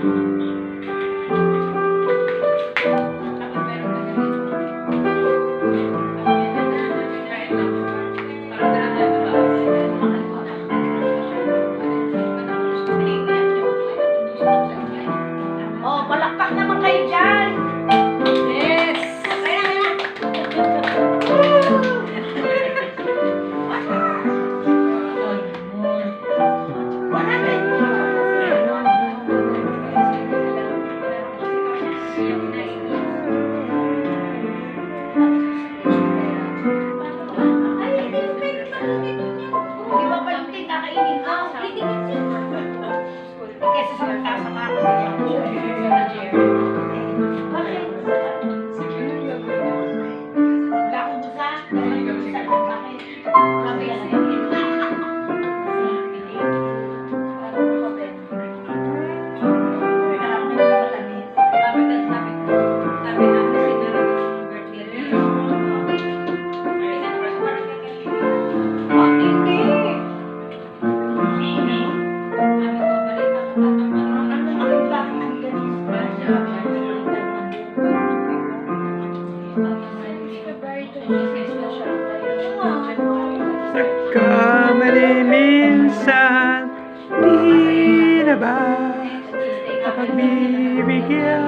Oh, palakpak naman kayo dyan. Yes. Nagkamali minsan, di na ba pagbibigyan?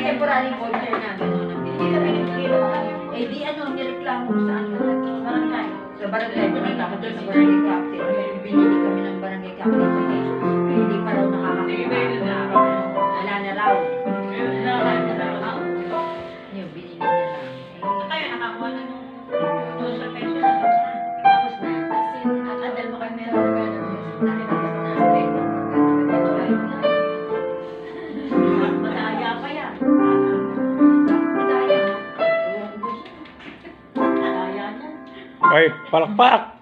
Temporary voucher na gano'n. Eh di ano, nireklamo ko sa ano, barangay. Sa barangay, binigyan ko doon sa barangay captain. Binili kami ng barangay captain kasi hindi pa raw nakakakuha. Wala na raw. Wala na raw. Yung binili niya lang. Kayo nakakuha na nung social pension na tapos na. Kasi adal mo kami meron ka na. Nakilabas na straight. Madaya pa yan. Ay, palakpak!